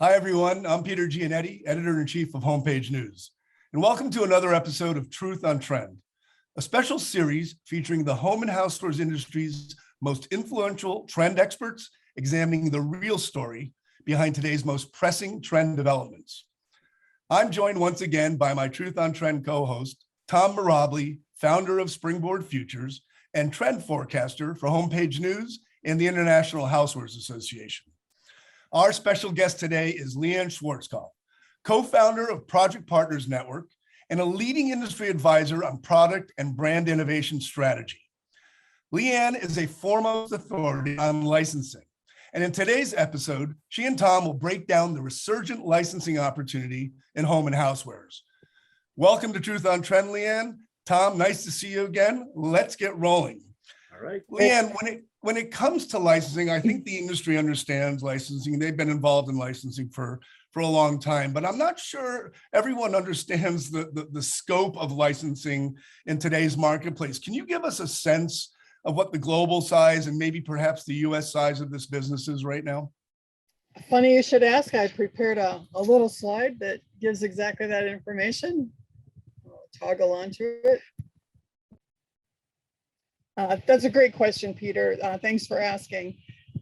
Hi, everyone. I'm Peter Gianetti, Editor-in-Chief of Homepage News, and welcome to another episode of Truth on Trend, a special series featuring the home and housewares industry's most influential trend experts examining the real story behind today's most pressing trend developments. I'm joined once again by my Truth on Trend co-host, Tom Mirabli, founder of Springboard Futures and trend forecaster for Homepage News and the International Housewares Association. Our special guest today is Leigh Schwarzkopf, co-founder of Project Partners Network and a leading industry advisor on product and brand innovation strategy. Leigh is a foremost authority on licensing. And in today's episode, she and Tom will break down the resurgent licensing opportunity in home and housewares. Welcome to Truth on Trend, Leigh. Tom, nice to see you again. Let's get rolling. All right. Leigh, when it comes to licensing, I think the industry understands licensing. They've been involved in licensing for a long time, but I'm not sure everyone understands the scope of licensing in today's marketplace. Can you give us a sense of what the global size and maybe perhaps the US size of this business is right now? Funny you should ask. I prepared a little slide that gives exactly that information. I'll toggle onto it. That's a great question, Peter. Thanks for asking.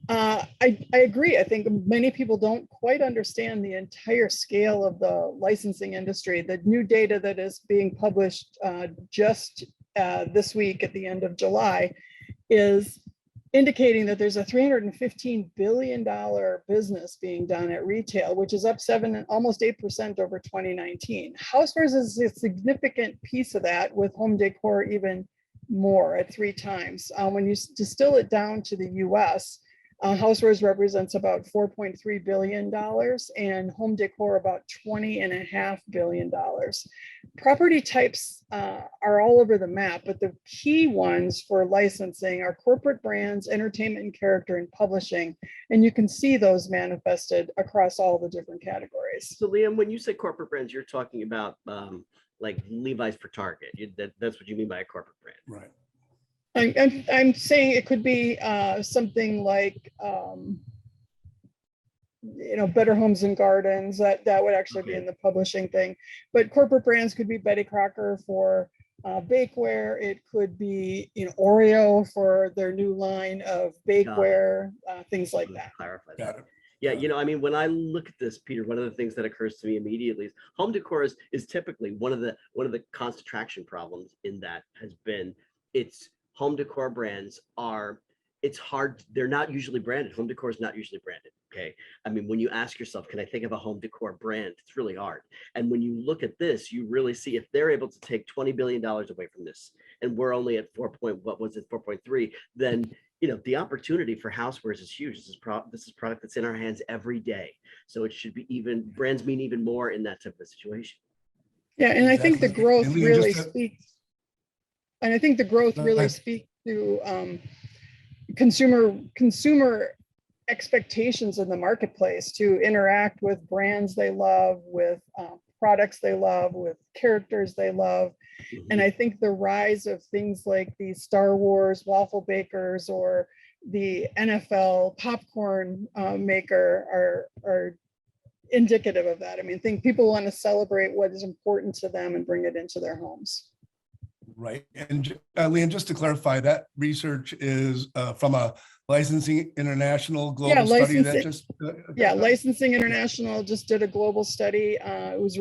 I agree. I think many people don't quite understand the entire scale of the licensing industry. The new data that is being published just this week at the end of July is indicating that there's a $315 billion business being done at retail, which is up almost 8% over 2019. Housewares is a significant piece of that, with home decor even more at 3 times. When you distill it down to the US, housewares represents about $4.3 billion and home decor about $20.5 billion. Property types are all over the map, but the key ones for licensing are corporate brands, entertainment and character, and publishing. And you can see those manifested across all the different categories. So Liam, when you say corporate brands, you're talking about like Levi's for Target. That's what you mean by a corporate brand. Right. I'm saying it could be something like, Better Homes and Gardens. That would actually be in the publishing thing. But corporate brands could be Betty Crocker for bakeware. It could be Oreo for their new line of bakeware, things like that. Clarify that. Got it. Yeah, I mean, when I look at this, Peter, one of the things that occurs to me immediately is home decor is typically one of the constant traction problems in that has been it's home decor brands it's hard. They're not usually branded. Home decor is not usually branded. Okay. I mean, when you ask yourself, can I think of a home decor brand? It's really hard. And when you look at this, you really see if they're able to take $20 billion away from this, and we're only at 4.3, then the opportunity for housewares is huge. This is product that's in our hands every day. So it should be brands mean even more in that type of situation. Yeah, and exactly. I think the growth really speaks. And I think the growth really speaks to consumer expectations in the marketplace to interact with brands they love, with products they love, with characters they love. Mm-hmm. And I think the rise of things like the Star Wars waffle bakers or the NFL popcorn maker are indicative of that. I mean, I think people want to celebrate what is important to them and bring it into their homes. Right. And Leigh, just to clarify, that research is from a Licensing International global study that just... Licensing International just did a global study. It was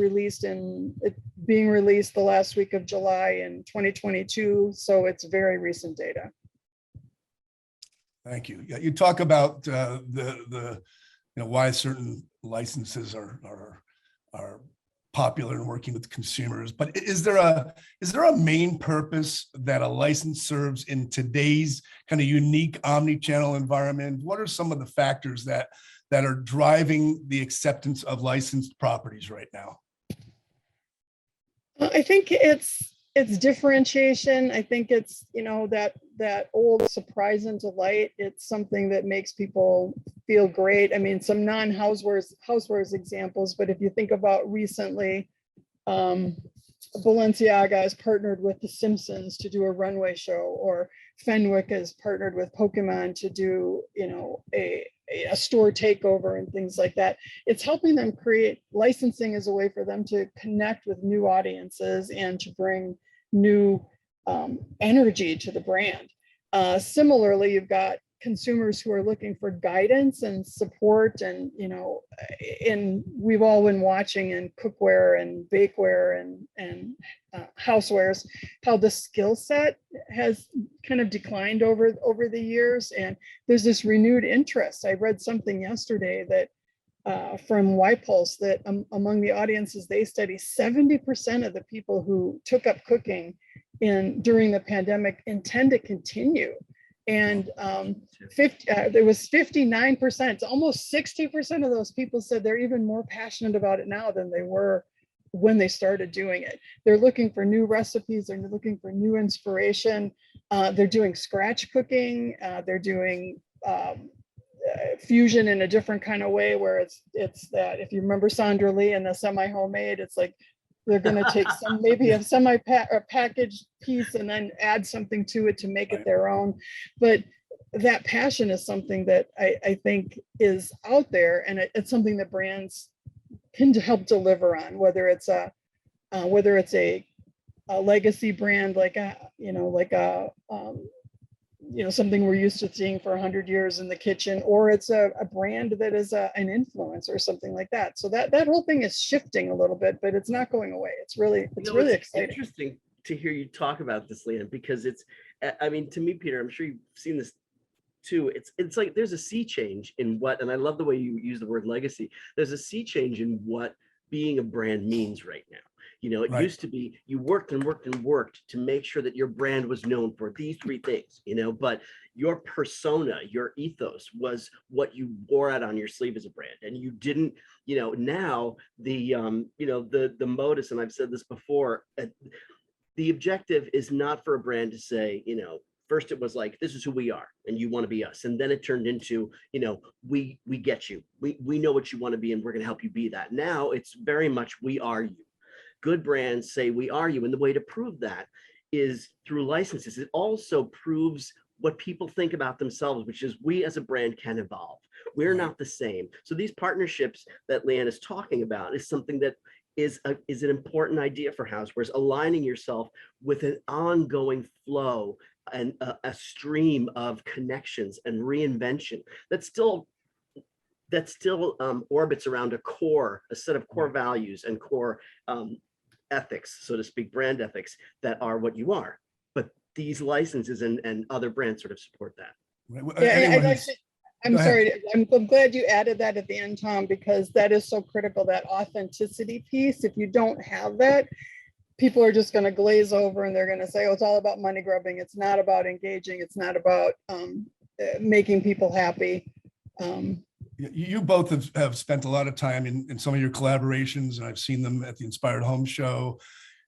being released the last week of July in 2022. So it's very recent data. Thank you. Yeah, you talk about why certain licenses are popular in working with consumers, but is there a main purpose that a license serves in today's kind of unique omni-channel environment? What are some of the factors that are driving the acceptance of licensed properties right now? I think it's differentiation. I think it's that old surprise and delight. It's something that makes people feel great. I mean, some non-housewares examples, but if you think about recently, Balenciaga has partnered with The Simpsons to do a runway show, or Fenwick has partnered with Pokemon to do, a store takeover and things like that. It's helping them create licensing as a way for them to connect with new audiences and to bring new energy to the brand. Similarly, you've got consumers who are looking for guidance and support, and we've all been watching in cookware and bakeware and housewares how the skill set has kind of declined over the years, and there's this renewed interest. I read something yesterday that from YPulse that among the audiences they study, 70% of the people who took up cooking during the pandemic intend to continue. And there was 59%, almost 60% of those people said they're even more passionate about it now than they were when they started doing it. They're looking for new recipes, they're looking for new inspiration. They're doing scratch cooking, they're doing fusion in a different kind of way, where it's that, if you remember Sandra Leigh and the semi-homemade, it's like they're going to take maybe a packaged piece and then add something to it to make it their own. But that passion is something that I think is out there, and it's something that brands can help deliver on, whether it's a legacy brand like something we're used to seeing for 100 years in the kitchen, or it's a brand that is an influence or something like that. So that whole thing is shifting a little bit, but it's not going away. It's really exciting. Interesting to hear you talk about this, Leigh, because to me, Peter, I'm sure you've seen this too. It's like there's a sea change in what, and I love the way you use the word legacy. There's a sea change in what being a brand means right now. It Right. used to be you worked and worked and worked to make sure that your brand was known for these three things, but your persona, your ethos was what you wore out on your sleeve as a brand. And you didn't, now the modus, and I've said this before, the objective is not for a brand to say, first it was like, this is who we are and you want to be us. And then it turned into, we get you. We know what you want to be and we're going to help you be that. Now it's very much, we are you. Good brands say we are you. And the way to prove that is through licenses. It also proves what people think about themselves, which is we as a brand can evolve. We're not the same. So these partnerships that Leanne is talking about is something that is an important idea for housewares, aligning yourself with an ongoing flow and a stream of connections and reinvention that still orbits around a set of core values and core ethics, so to speak, brand ethics that are what you are. But these licenses and other brands sort of support that. Yeah, I'm sorry. I'm glad you added that at the end, Tom, because that is so critical, that authenticity piece. If you don't have that, people are just going to glaze over and they're going to say, oh, it's all about money grubbing. It's not about engaging. It's not about making people happy. You both have spent a lot of time in some of your collaborations, and I've seen them at the Inspired Home Show.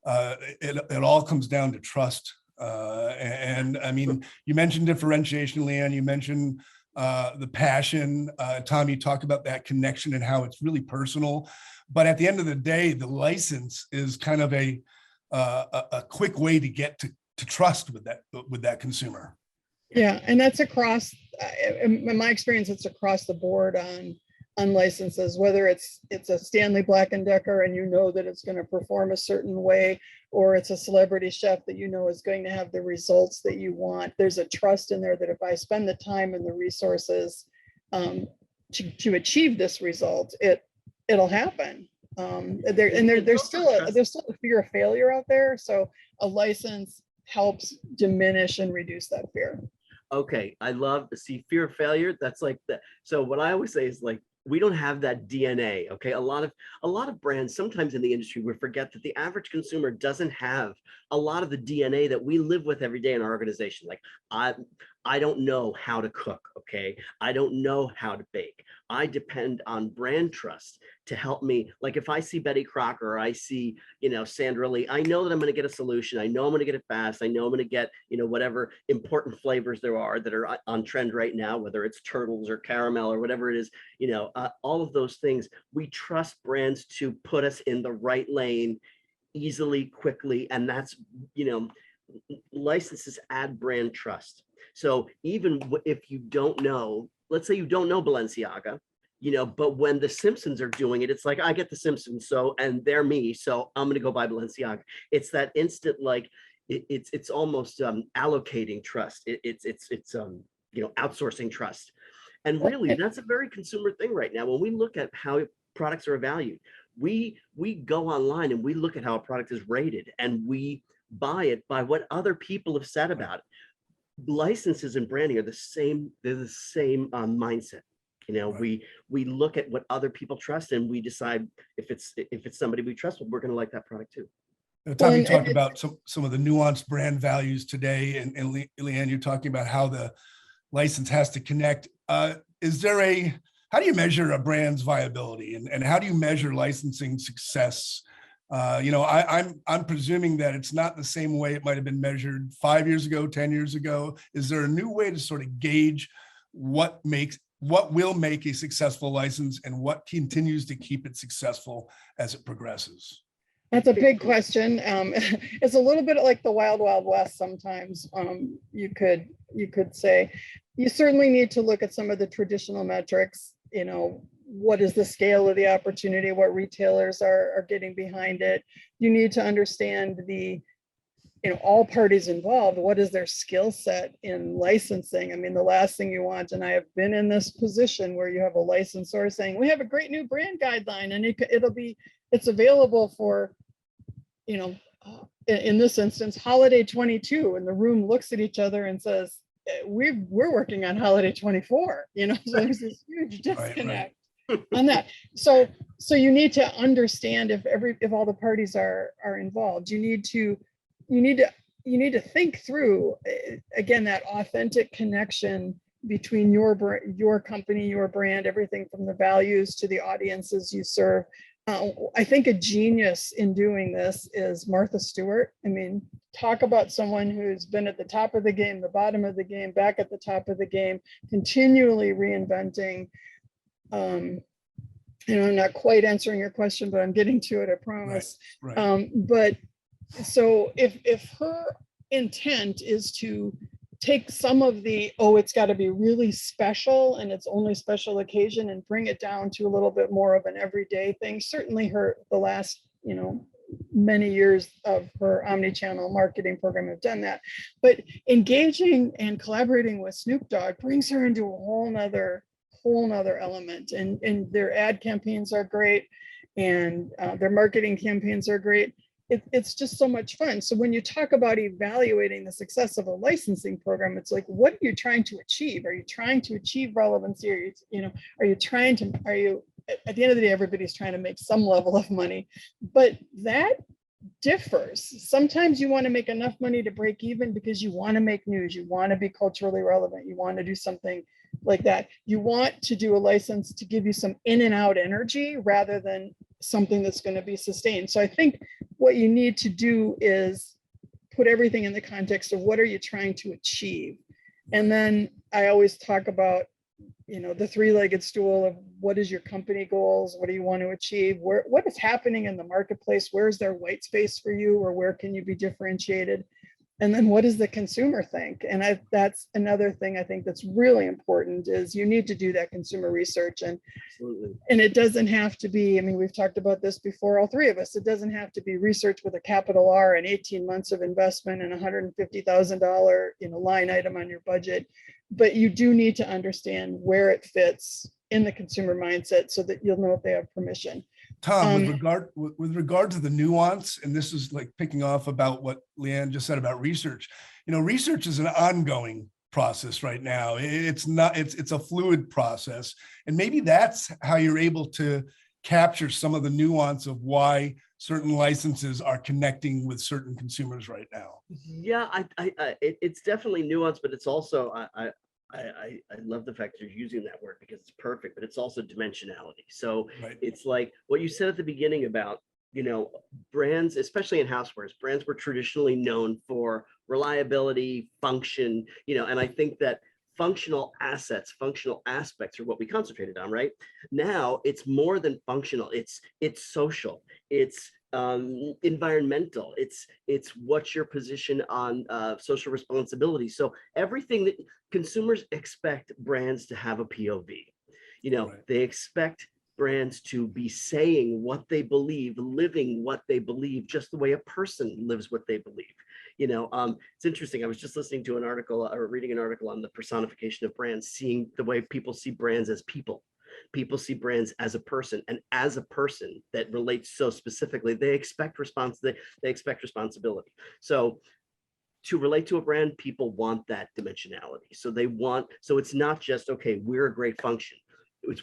It all comes down to trust. And I mean, you mentioned differentiation, Leanne, you mentioned the passion. Tom, you talked about that connection and how it's really personal. But at the end of the day, the license is kind of a quick way to get to trust with that consumer. Yeah, and that's across, in my experience, it's across the board on licenses, whether it's a Stanley Black & Decker and you know that it's going to perform a certain way, or it's a celebrity chef that you know is going to have the results that you want. There's a trust in there that if I spend the time and the resources to achieve this result, it'll happen. There's still a fear of failure out there, so a license helps diminish and reduce that fear. Okay, I love to see fear of failure. That's like that. So what I always say is like, we don't have that DNA. Okay, a lot of brands sometimes in the industry, we forget that the average consumer doesn't have a lot of the DNA that we live with every day in our organization. Like I don't know how to cook. Okay, I don't know how to bake. I depend on brand trust to help me. Like if I see Betty Crocker or I see, Sandra Leigh, I know that I'm going to get a solution. I know I'm going to get it fast. I know I'm going to get, whatever important flavors there are that are on trend right now, whether it's turtles or caramel or whatever it is, all of those things. We trust brands to put us in the right lane easily, quickly. And that's, licenses add brand trust. So even if you don't know, let's say you don't know Balenciaga, but when the Simpsons are doing it, it's like, I get the Simpsons, so, and they're me, so I'm going to go buy Balenciaga. It's that instant, like, it's almost allocating trust. It's outsourcing trust. And really, that's a very consumer thing right now. When we look at how products are valued, we go online and we look at how a product is rated, and we buy it by what other people have said about it. Licenses and branding are the same. They're the same mindset. Right. We look at what other people trust, and we decide if it's somebody we trust, well, we're going to like that product too. Tom, you talked about some of the nuanced brand values today, and Leanne, you're talking about how the license has to connect. How do you measure a brand's viability, and how do you measure licensing success? I'm presuming that it's not the same way it might have been measured 5 years ago, 10 years ago. Is there a new way to sort of gauge what will make a successful license and what continues to keep it successful as it progresses? That's a big question. It's a little bit like the wild, wild west sometimes. You could say. You certainly need to look at some of the traditional metrics. What is the scale of the opportunity? What retailers are getting behind it? You need to understand all parties involved. What is their skill set in licensing? I mean, the last thing you want, and I have been in this position where you have a licensor saying, we have a great new brand guideline, and it's available for, in this instance, holiday 22, and the room looks at each other and says, we're working on holiday 24, so there's this huge disconnect on that. So you need to understand if all the parties are involved. You need to think through, again, that authentic connection between your company, your brand, everything from the values to the audiences you serve. I think a genius in doing this is Martha Stewart. I mean, talk about someone who's been at the top of the game, the bottom of the game, back at the top of the game, continually reinventing. I'm not quite answering your question, but I'm getting to it, I promise. Right. But so if her intent is to take some of it's got to be really special and it's only special occasion, and bring it down to a little bit more of an everyday thing. Certainly the last, many years of her omni-channel marketing program have done that. But engaging and collaborating with Snoop Dogg brings her into a whole nother element. And their ad campaigns are great, and their marketing campaigns are great. It's just so much fun. So when you talk about evaluating the success of a licensing program, it's like, what are you trying to achieve? Are you trying to achieve relevancy? Are you at the end of the day, everybody's trying to make some level of money, but that differs. Sometimes you want to make enough money to break even because you want to make news. You want to be culturally relevant. You want to do something like that. You want to do a license to give you some in and out energy rather than something that's going to be sustained. So I think what you need to do is put everything in the context of what are you trying to achieve. And then I always talk about, the three-legged stool of what is your company goals? What do you want to achieve? What is happening in the marketplace? Where is there white space for you, or where can you be differentiated? And then what does the consumer think? And that's another thing I think that's really important, is you need to do that consumer research. And Absolutely. And it doesn't have to be, we've talked about this before, all three of us, it doesn't have to be research with a capital R and 18 months of investment and $150,000, line item on your budget. But you do need to understand where it fits in the consumer mindset so that you'll know if they have permission. Tom, with regard to the nuance, and this is like picking off about what Leanne just said about research. Research is an ongoing process right now. It's a fluid process, and maybe that's how you're able to capture some of the nuance of why certain licenses are connecting with certain consumers right now. Yeah, it's definitely nuanced, but it's also I love the fact that you're using that word because it's perfect, but it's also dimensionality. So Right. It's like what you said at the beginning about, brands, especially in housewares, brands were traditionally known for reliability, function, and I think that functional aspects are what we concentrated on. Right now, it's more than functional. It's social. It's environmental. It's what's your position on social responsibility. So everything that consumers expect brands to have a POV. Right. They expect brands to be saying what they believe, living what they believe, just the way a person lives what they believe. It's interesting. I was just listening to an article or reading an article on the personification of brands, seeing the way people see brands as people. People see brands as a person, and as a person that relates so specifically, they expect they expect responsibility. So to relate to a brand, people want that dimensionality. So it's not just, okay, we're a great function.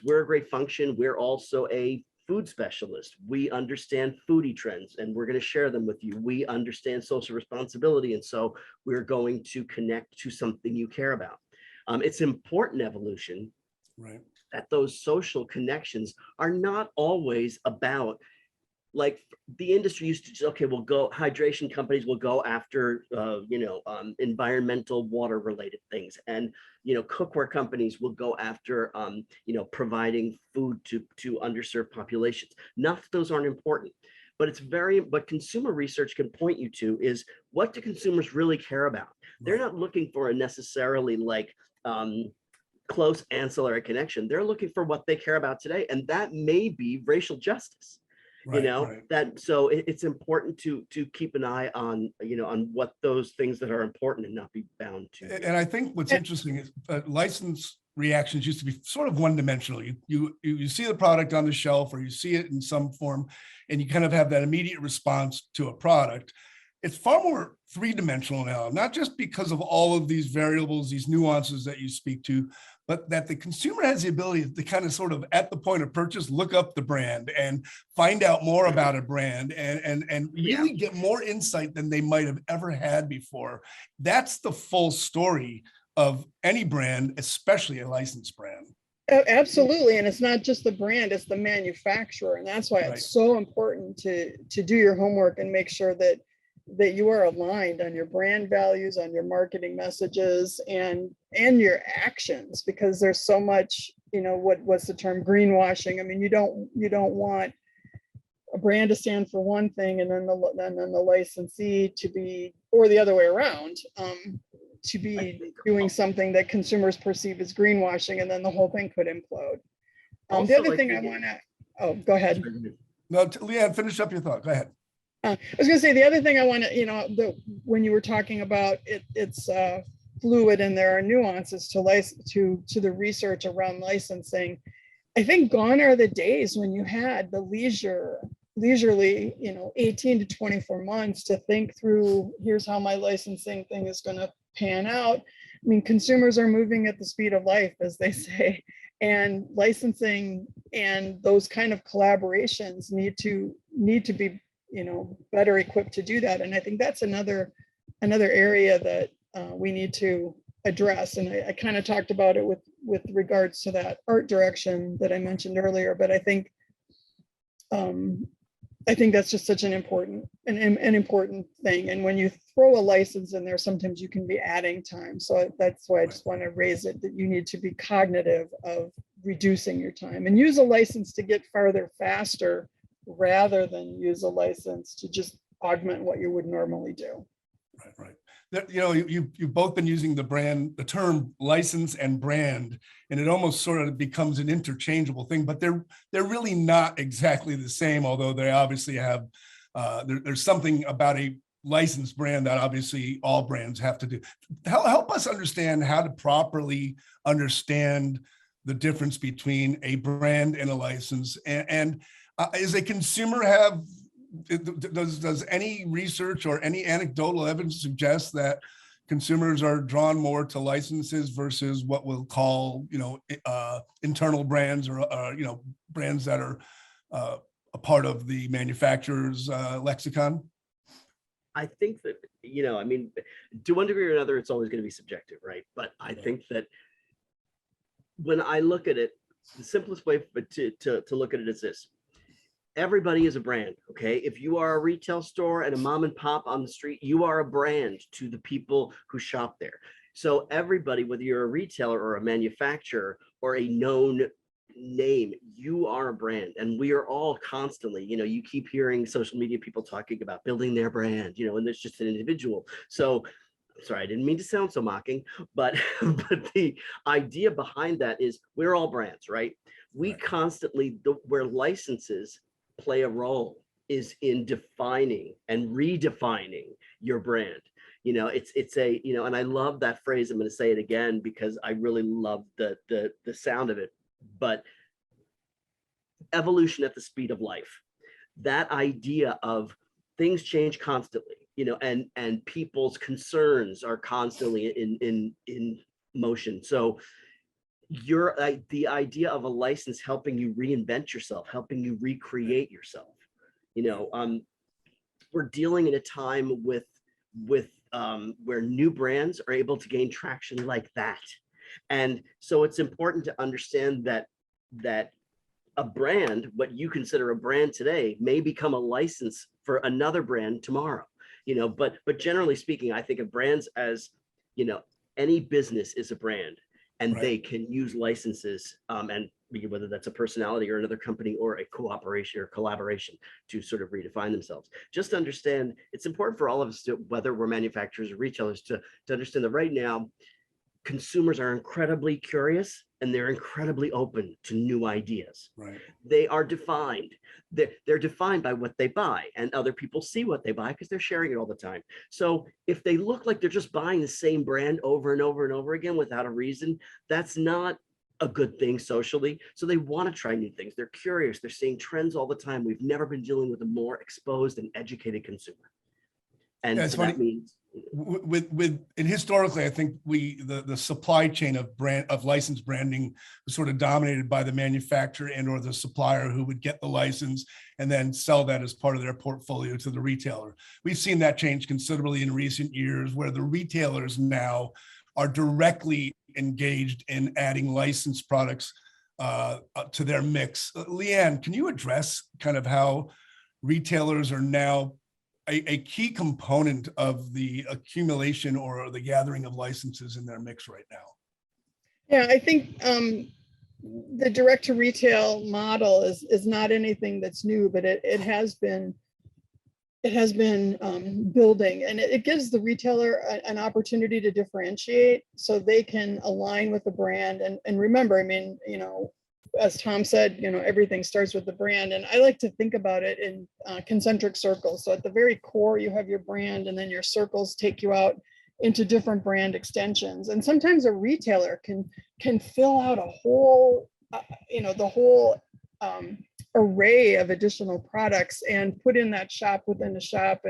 We're a great function. We're also a food specialist. We understand foodie trends and we're going to share them with you. We understand social responsibility. And so we're going to connect to something you care about. It's important evolution, Right. that those social connections are not always about, like, the industry used to just, okay, we'll go, hydration companies will go after environmental water related things, and cookware companies will go after providing food to underserved populations. Not that those aren't important, but but consumer research can point you to is, what do consumers really care about? They're Right. not looking for a necessarily like close ancillary connection. They're looking for what they care about today, and that may be racial justice. Right. Right. That, so it's important to keep an eye on on what those things that are important, and not be bound to. And I think what's interesting is license reactions used to be sort of one-dimensional. You see the product on the shelf, or you see it in some form, and you kind of have that immediate response to a product. It's far more three-dimensional now, not just because of all of these variables, these nuances that you speak to, but that the consumer has the ability to kind of sort of at the point of purchase, look up the brand and find out more about a brand, and really get more insight than they might have ever had before. That's the full story of any brand, especially a licensed brand. Absolutely. And it's not just the brand, it's the manufacturer. And that's why Right. it's so important to do your homework and make sure that you are aligned on your brand values, on your marketing messages, and your actions, because there's so much, what's the term, greenwashing. I mean, you don't want a brand to stand for one thing and then the licensee to be, or the other way around, to be doing something that consumers perceive as greenwashing, and then the whole thing could implode. The other thing I want to, oh, go ahead. No, Leanne, finish up your thought. Go ahead. I was going to say, the other thing I want to, when you were talking about it, it's fluid and there are nuances to the research around licensing. I think gone are the days when you had the leisurely, 18 to 24 months to think through, here's how my licensing thing is going to pan out. I mean, consumers are moving at the speed of life, as they say, and licensing and those kind of collaborations need to be better equipped to do that. And I think that's another area that we need to address. And I kind of talked about it with regards to that art direction that I mentioned earlier, but I think that's just such an important thing. And when you throw a license in there, sometimes you can be adding time. So that's why I just want to raise it, that you need to be cognitive of reducing your time and use a license to get farther faster, rather than use a license to just augment what you would normally do. Right. You've both been using the term license and brand, and it almost sort of becomes an interchangeable thing, but they're really not exactly the same, although they obviously have, there's something about a licensed brand that obviously all brands have to do. Help us understand how to properly understand the difference between a brand and a license, and as a consumer, does any research or any anecdotal evidence suggest that consumers are drawn more to licenses versus what we'll call, internal brands, or brands that are a part of the manufacturer's lexicon? I think that, I mean, to one degree or another, it's always going to be subjective, right? But I think that when I look at it, the simplest way to look at it is this. Everybody is a brand, okay? If you are a retail store and a mom and pop on the street, you are a brand to the people who shop there. So everybody, whether you're a retailer or a manufacturer or a known name, you are a brand. And we are all constantly, you keep hearing social media people talking about building their brand, and there's just an individual. So sorry, I didn't mean to sound so mocking, but but the idea behind that is we're all brands, right? We Right. constantly, where licenses play a role is in defining and redefining your brand. It's a, and I love that phrase. I'm going to say it again because I really love the sound of it. But evolution at the speed of life, that idea of things change constantly, and people's concerns are constantly in motion. So the idea of a license helping you reinvent yourself, helping you recreate yourself. We're dealing in a time with where new brands are able to gain traction like that. And so it's important to understand that a brand, what you consider a brand today, may become a license for another brand tomorrow. But generally speaking, I think of brands as, any business is a brand, and Right. they can use licenses, and whether that's a personality or another company or a cooperation or collaboration, to sort of redefine themselves. Just understand, it's important for all of us, to, whether we're manufacturers or retailers, to understand that right now consumers are incredibly curious and they're incredibly open to new ideas. Right. They are defined. They're defined by what they buy, and other people see what they buy because they're sharing it all the time. So if they look like they're just buying the same brand over and over and over again without a reason, that's not a good thing socially. So they want to try new things. They're curious. They're seeing trends all the time. We've never been dealing with a more exposed and educated consumer. Yeah, And it's so funny. that means, And historically, I think the supply chain of licensed branding was sort of dominated by the manufacturer and or the supplier who would get the license and then sell that as part of their portfolio to the retailer. We've seen that change considerably in recent years, where the retailers now are directly engaged in adding licensed products to their mix. Leanne, can you address kind of how retailers are now a key component of the accumulation or the gathering of licenses in their mix right now? Yeah, I think the direct to retail model is not anything that's new, but it has been building, and it gives the retailer an opportunity to differentiate so they can align with the brand. And remember, I mean, as Tom said, everything starts with the brand. And I like to think about it in concentric circles. So at the very core, you have your brand, and then your circles take you out into different brand extensions. And sometimes a retailer can fill out a whole, the whole array of additional products and put in that shop within the shop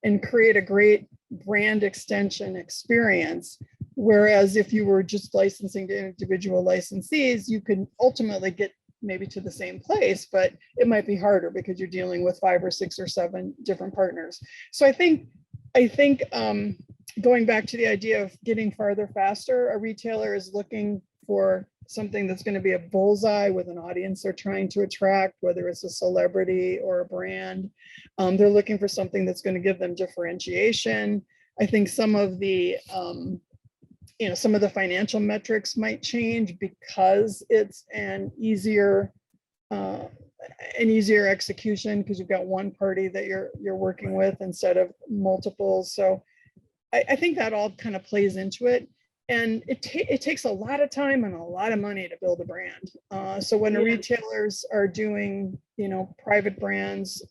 and create a great brand extension experience. Whereas if you were just licensing to individual licensees, you can ultimately get maybe to the same place, but it might be harder because you're dealing with 5 or 6 or 7 different partners. So I think going back to the idea of getting farther faster, a retailer is looking for something that's going to be a bullseye with an audience they're trying to attract, whether it's a celebrity or a brand. They're looking for something that's going to give them differentiation. I think some of the financial metrics might change because it's an easier execution, because you've got one party that you're working with instead of multiples. So I think that all kind of plays into it. And it takes a lot of time and a lot of money to build a brand. So when the retailers are doing, private brands,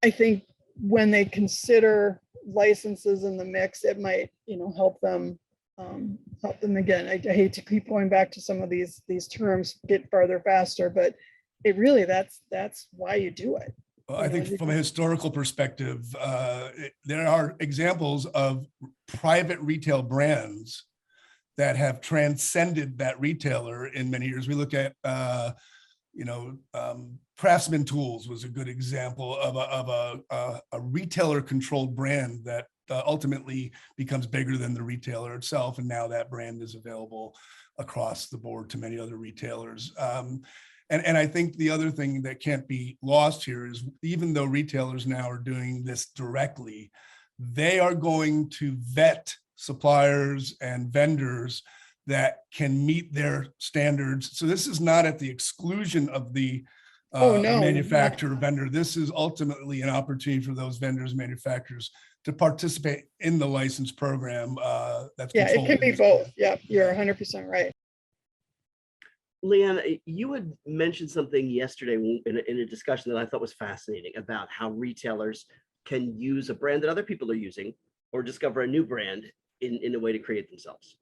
I think when they consider licenses in the mix, it might, help them again. I hate to keep going back to some of these terms, get farther faster, but it really, that's why you do it. Well, I think from a historical perspective, there are examples of private retail brands that have transcended that retailer in many years. We look at, Craftsman Tools was a good example of a retailer-controlled brand that ultimately becomes bigger than the retailer itself, and now that brand is available across the board to many other retailers. And I think the other thing that can't be lost here is, even though retailers now are doing this directly, they are going to vet suppliers and vendors that can meet their standards. So this is not at the exclusion of the Oh, no, manufacturer vendor. This is ultimately an opportunity for those vendors, manufacturers to participate in the license program. That's Yeah, it controlled can be in- both. Yeah, you're 100% right. Leanne, you had mentioned something yesterday in a discussion that I thought was fascinating about how retailers can use a brand that other people are using or discover a new brand in a way to create themselves.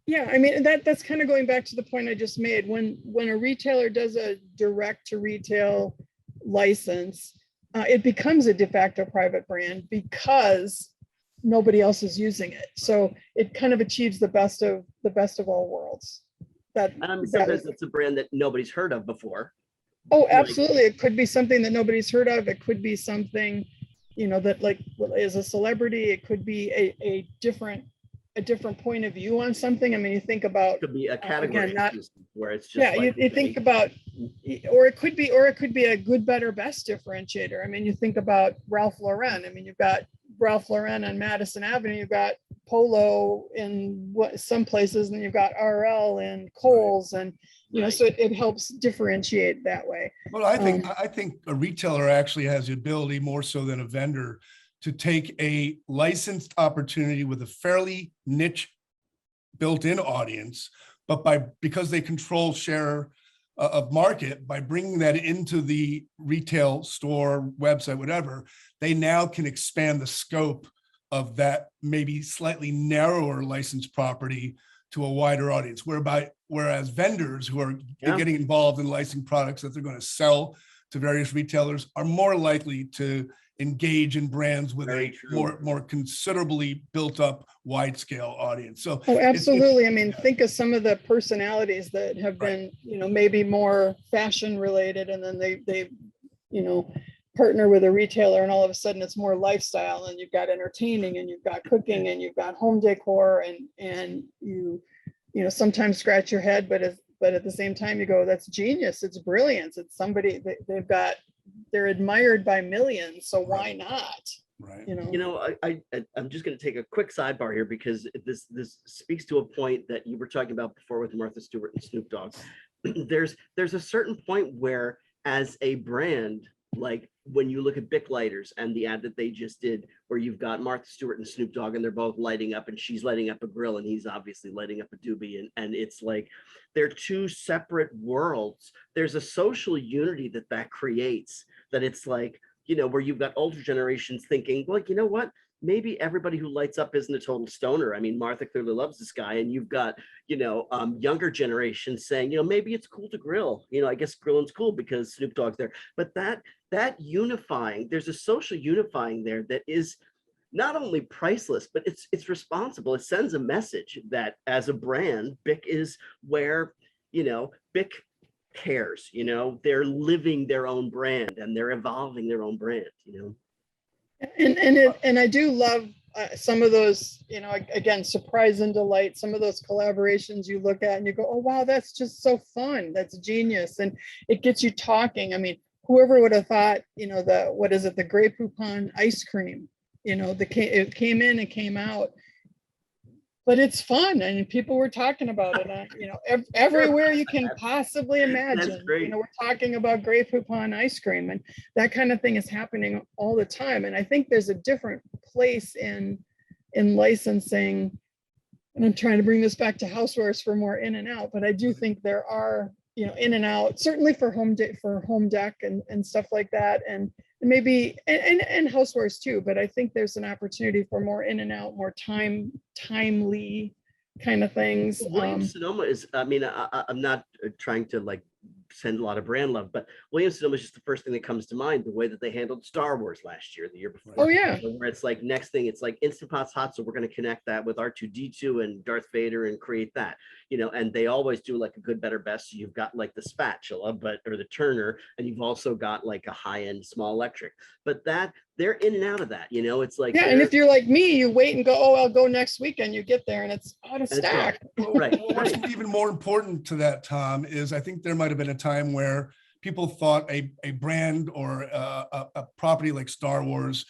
Yeah, I mean, that's kind of going back to the point I just made. When a retailer does a direct to retail license, it becomes a de facto private brand because nobody else is using it. So it kind of achieves the best of all worlds. And I mean, sometimes it's a brand that nobody's heard of before. Oh, absolutely. It could be something that nobody's heard of. It could be something, that like is a celebrity. It could be a different point of view on something. I mean, you think about, Could be a category where it's just yeah, you think about, or it could be a good, better, best differentiator. I mean, you think about Ralph Lauren. I mean, you've got Ralph Lauren on Madison Avenue, you've got Polo in some places, and you've got RL and Kohl's, and so it helps differentiate that way. Well, I think a retailer actually has the ability, more so than a vendor, to take a licensed opportunity with a fairly niche built-in audience, but because they control share of market, by bringing that into the retail store, website, whatever, they now can expand the scope of that maybe slightly narrower licensed property to a wider audience, whereas vendors who are getting involved in licensing products that they're going to sell to various retailers are more likely to engage in brands with a more considerably built up wide scale audience. So absolutely. I mean, think of some of the personalities that have been, maybe more fashion related, and then they partner with a retailer, and all of a sudden it's more lifestyle, and you've got entertaining, and you've got cooking, and you've got home decor, and you sometimes scratch your head, but at the same time you go, that's genius, it's brilliance, it's somebody they're admired by millions, so why not? Right. I'm just going to take a quick sidebar here, because this speaks to a point that you were talking about before with Martha Stewart and Snoop Dogg. There's a certain point where, as a brand, like when you look at Bic lighters and the ad that they just did, where you've got Martha Stewart and Snoop Dogg, and they're both lighting up, and she's lighting up a grill and he's obviously lighting up a doobie, and it's like they're two separate worlds. There's a social unity that creates, that it's like, where you've got older generations thinking, well, you know what? Maybe everybody who lights up isn't a total stoner. I mean, Martha clearly loves this guy, and you've got, younger generations saying, maybe it's cool to grill. I guess grilling's cool because Snoop Dogg's there. But that unifying, there's a social unifying there that is not only priceless, but it's responsible. It sends a message that as a brand, Bic is where, Bic cares, they're living their own brand, and they're evolving their own brand, And I do love some of those, again, surprise and delight, some of those collaborations you look at and you go, oh, wow, that's just so fun. That's genius. And it gets you talking. I mean, whoever would have thought, the Grey Poupon ice cream, it came in and came out. But it's fun, and people were talking about it, everywhere you can possibly imagine. We're talking about Grey Poupon ice cream, and that kind of thing is happening all the time. And I think there's a different place in licensing. And I'm trying to bring this back to housewares for more in and out, but I do think there are, in and out, certainly for home deck and stuff like that, and maybe and housewares too. But I think there's an opportunity for more in and out, more timely kind of things. Williams-Sonoma is, I mean, I'm not trying to send a lot of brand love, but Williams-Sonoma is just the first thing that comes to mind, the way that they handled Star Wars last year, the year before. Oh yeah. Where it's like, next thing, it's like Instant Pot's hot, so we're going to connect that with R2-D2 and Darth Vader and create that, and they always do like a good, better, best. So you've got like the spatula, or the turner, and you've also got like a high-end small electric, but they're in and out of that, it's like, yeah. And if you're like me, you wait and go, oh, I'll go next weekend. You get there and it's out of stock. Right. What's even more important to that, Tom, is I think there might have been a time where people thought a brand or a property like Star Wars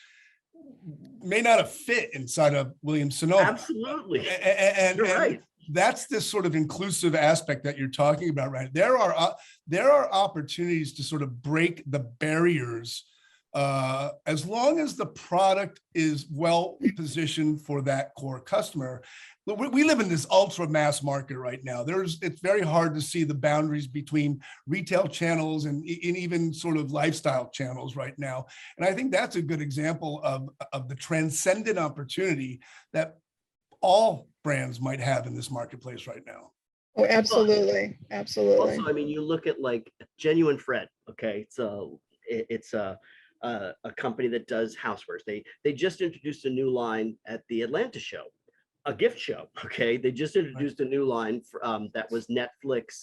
may not have fit inside of Williams-Sonoma. Absolutely. And you're right. that's this sort of inclusive aspect that you're talking about, right? There are opportunities to sort of break the barriers as long as the product is well positioned for that core customer. We live in this ultra mass market right now. It's very hard to see the boundaries between retail channels and even sort of lifestyle channels right now. And I think that's a good example of the transcendent opportunity that all brands might have in this marketplace right now. Oh, absolutely. Absolutely. Also, I mean, you look at like Genuine Fred, okay? It's a company that does housewares. They just introduced a new line at the Atlanta show, a gift show. Okay, they just introduced a new line for, that was Netflix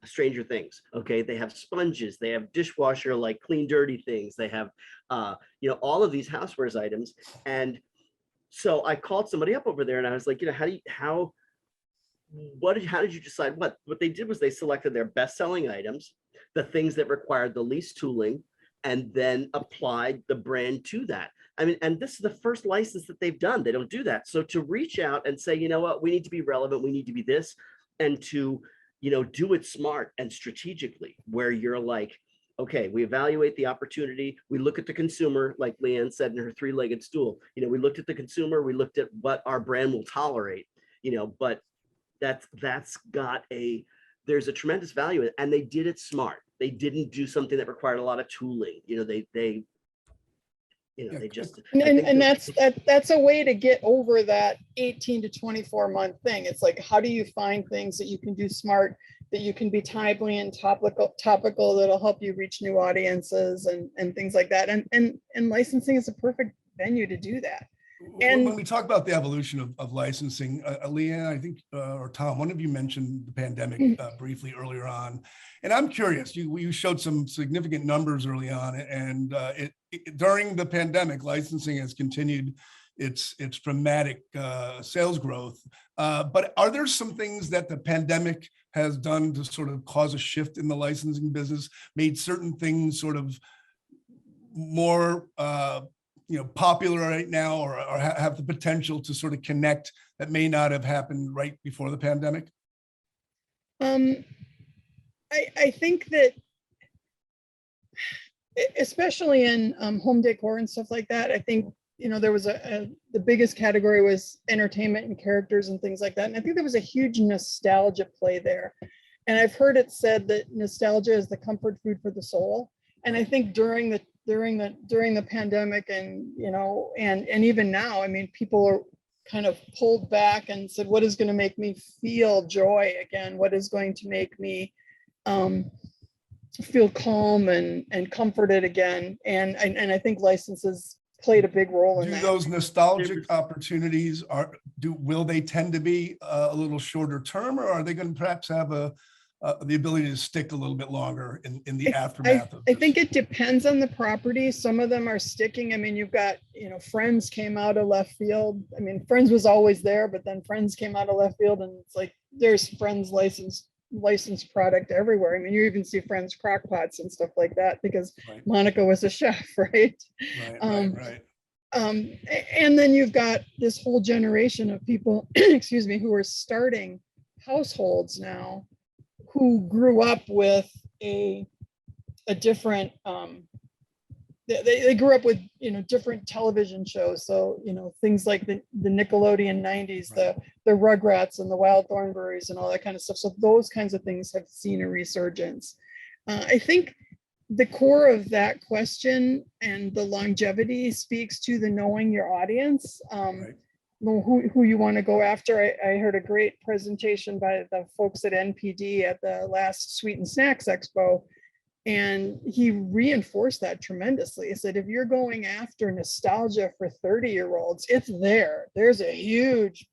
Stranger Things. Okay, they have sponges, they have dishwasher like clean dirty things, they have all of these housewares items. And so I called somebody up over there and I was like, how did you decide what they did was they selected their best-selling items, the things that required the least tooling, and then applied the brand to that. I mean, and this is the first license that they've done. They don't do that. So to reach out and say, you know what, we need to be relevant, we need to be this, and to, do it smart and strategically, where you're like, okay, we evaluate the opportunity, we look at the consumer, like Leanne said in her three-legged stool. We looked at the consumer, we looked at what our brand will tolerate, but there's a tremendous value in it, and they did it smart. They didn't do something that required a lot of tooling. They just and that's a way to get over that 18 to 24 month thing. It's like, how do you find things that you can do smart, that you can be timely and topical that'll help you reach new audiences and things like that. And licensing is a perfect venue to do that. And when we talk about the evolution of licensing, Leanne, I think, or Tom, one of you mentioned the pandemic briefly earlier on, and I'm curious. You showed some significant numbers early on, and during the pandemic, licensing has continued its dramatic sales growth. But are there some things that the pandemic has done to sort of cause a shift in the licensing business, made certain things sort of more popular right now, or have the potential to sort of connect that may not have happened right before the pandemic? I think that, especially in home decor and stuff like that, I think, there was the biggest category was entertainment and characters and things like that. And I think there was a huge nostalgia play there. And I've heard it said that nostalgia is the comfort food for the soul. And I think during the pandemic and even now, I mean, people are kind of pulled back and said, what is going to make me feel joy again? What is going to make me feel calm and comforted again? And I think licenses played a big role in that. Do those nostalgic opportunities will they tend to be a little shorter term, or are they going to perhaps have the ability to stick a little bit longer in the aftermath of this? I think it depends on the property. Some of them are sticking. I mean, you've got, Friends came out of left field. I mean, Friends was always there, but then Friends came out of left field, and it's like there's Friends licensed product everywhere. I mean, you even see Friends crock pots and stuff like that because Monica was a chef, right? Right. And then you've got this whole generation of people, excuse me, who are starting households now, who grew up with a different, they grew up with, different television shows. So, things like the Nickelodeon 90s, the Rugrats and the Wild Thornberrys and all that kind of stuff. So those kinds of things have seen a resurgence. I think the core of that question and the longevity speaks to the knowing your audience. Who you want to go after. I heard a great presentation by the folks at NPD at the last Sweet and Snacks Expo, and he reinforced that tremendously. He said, if you're going after nostalgia for 30-year-olds, it's there. There's a huge,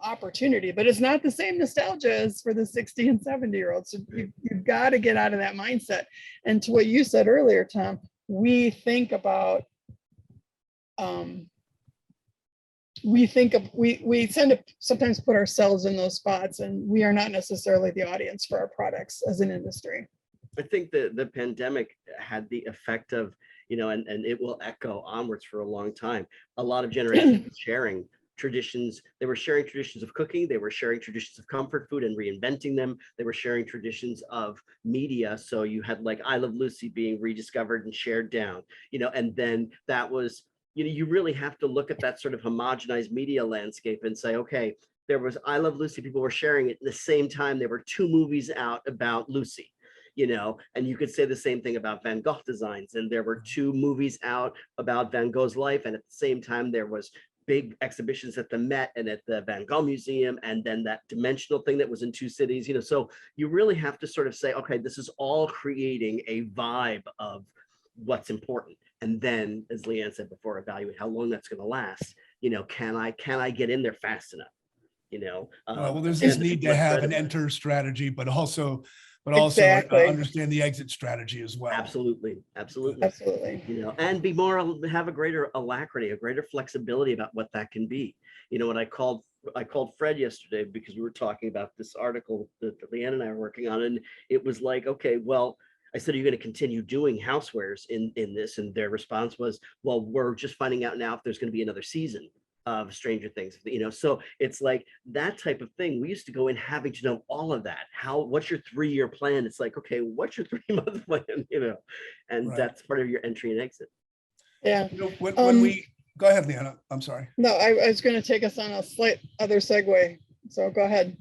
opportunity, but it's not the same nostalgia as for the 60 and 70-year-olds. So you've got to get out of that mindset. And to what you said earlier, Tom, we tend to sometimes put ourselves in those spots, and we are not necessarily the audience for our products as an industry. I think the pandemic had the effect of, and it will echo onwards for a long time. A lot of generations sharing traditions. They were sharing traditions of cooking. They were sharing traditions of comfort food and reinventing them. They were sharing traditions of media. So you had like I Love Lucy being rediscovered and shared down, and then that was, you really have to look at that sort of homogenized media landscape and say, okay, there was I Love Lucy, people were sharing it. At the same time, there were 2 movies out about Lucy, and you could say the same thing about Van Gogh designs. And there were 2 movies out about Van Gogh's life. And at the same time, there was big exhibitions at the Met and at the Van Gogh Museum, and then that dimensional thing that was in 2 cities, so you really have to sort of say, okay, this is all creating a vibe of what's important. And then, as Leanne said before, evaluate how long that's going to last. Can I get in there fast enough? Well, there's this and need to like have Fred an said. enter strategy, but also Exactly. understand the exit strategy as well. Absolutely. Absolutely. And have a greater alacrity, a greater flexibility about what that can be. When I called Fred yesterday because we were talking about this article that Leanne and I are working on, and it was like, okay, well, I said, are you going to continue doing housewares in this? And their response was, well, we're just finding out now if there's going to be another season of Stranger Things, so it's like that type of thing. We used to go in having to know all of that. What's your 3-year plan? It's like, okay, what's your 3-month plan? And Right. That's part of your entry and exit. Yeah. When we go ahead, Leanna, I'm sorry. No, I was going to take us on a slight other segue. So go ahead.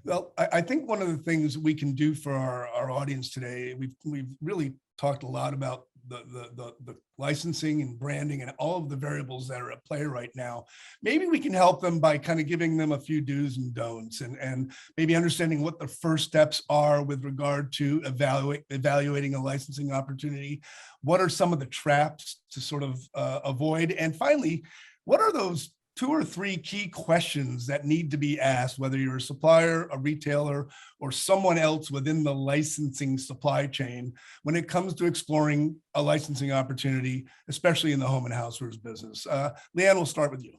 Well, I think one of the things we can do for our audience today, we've really talked a lot about the licensing and branding and all of the variables that are at play right now. Maybe we can help them by kind of giving them a few do's and don'ts, and maybe understanding what the first steps are with regard to evaluating a licensing opportunity. What are some of the traps to sort of avoid? And finally, what are those 2 or 3 key questions that need to be asked, whether you're a supplier, a retailer, or someone else within the licensing supply chain when it comes to exploring a licensing opportunity, especially in the home and housewares business? Leanne, we'll start with you.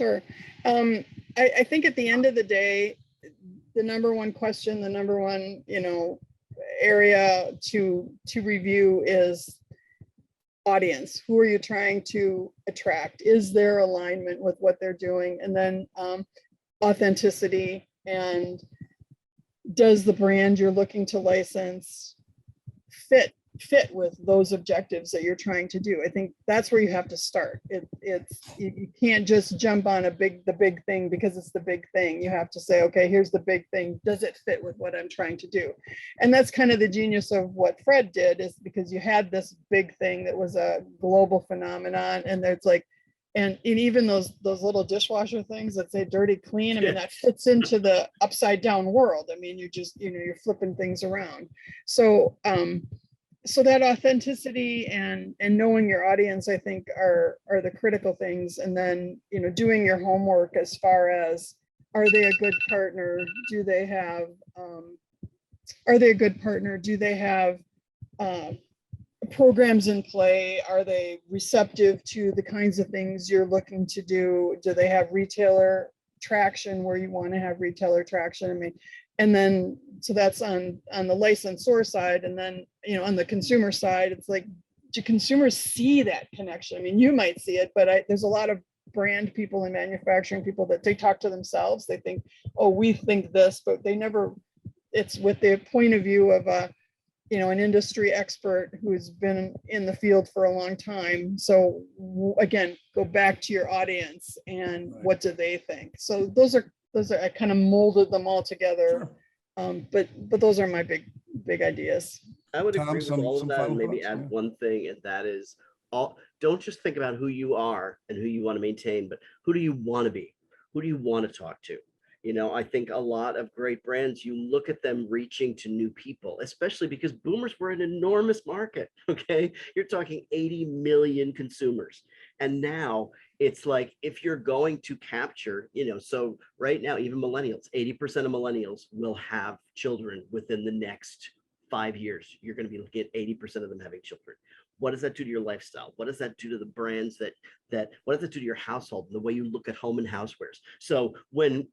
Sure. I think at the end of the day, the number one question, the number one, area to review is audience. Who are you trying to attract? Is there alignment with what they're doing? And then authenticity, and does the brand you're looking to license fit with those objectives that you're trying to do? I think that's where you have to start. You can't just jump on the big thing because it's the big thing. You have to say, okay, here's the big thing. Does it fit with what I'm trying to do? And that's kind of the genius of what Fred did, is because you had this big thing that was a global phenomenon, and there's like, and even those little dishwasher things that say dirty clean, I mean, that fits into the upside down world. I mean, you're flipping things around. So that authenticity and knowing your audience, I think, are the critical things. And then, doing your homework as far as, are they a good partner? Do they have, programs in play? Are they receptive to the kinds of things you're looking to do? Do they have retailer traction where you want to have retailer traction? I mean, and then, so that's on the licensor side. And then, on the consumer side, it's like, do consumers see that connection? I mean, you might see it, but there's a lot of brand people and manufacturing people that they talk to themselves. They think, oh, we think this, but they never, it's with the point of view of an industry expert who's been in the field for a long time. So again, go back to your audience and Right. what do they think? So those are, I kind of molded them all together. Sure. But those are my big ideas. I would Tom, agree with some all of that, and final maybe thoughts? add Yeah. one thing, and that is, don't just think about who you are and who you want to maintain, but who do you want to be? Who do you want to talk to? I think a lot of great brands, you look at them reaching to new people, especially because boomers were an enormous market. Okay. You're talking 80 million consumers. And now it's like, if you're going to capture, so right now, even millennials, 80% of millennials will have children within the next 5 years. You're going to be looking at 80% of them having children. What does that do to your lifestyle? What does that do to the brands what does that do to your household and the way you look at home and housewares? So when,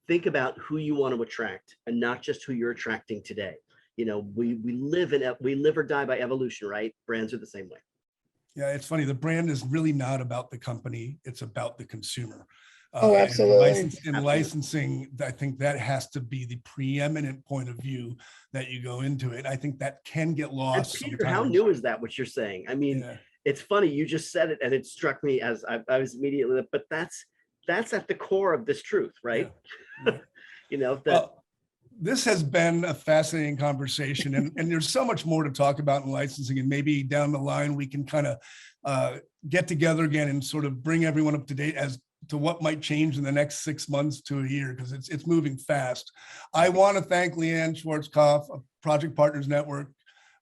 think about who you want to attract and not just who you're attracting today. We live or die by evolution, right? Brands are the same way. Yeah, it's funny. The brand is really not about the company. It's about the consumer. Oh, And absolutely. Absolutely. licensing, I think that has to be the preeminent point of view that you go into it. I think that can get And lost Peter, how sometimes. new is that, what you're saying? I mean, Yeah. it's funny, you just said it and it struck me as I was immediately, but that's at the core of this truth, right? Yeah. You know, that Well, this has been a fascinating conversation, and there's so much more to talk about in licensing, and maybe down the line we can kind of get together again and sort of bring everyone up to date as to what might change in the next 6 months to a year, because it's moving fast. I want to thank Leigh Schwarzkopf of Project Partners Network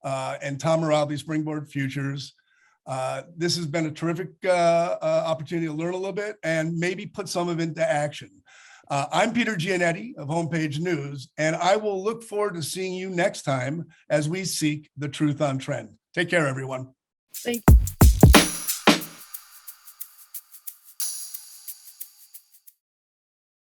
and Tom Morabli, Springboard Futures. This has been a terrific opportunity to learn a little bit and maybe put some of it into action. I'm Peter Giannetti of Homepage News, and I will look forward to seeing you next time as we seek the truth on trend. Take care, everyone. Thank you.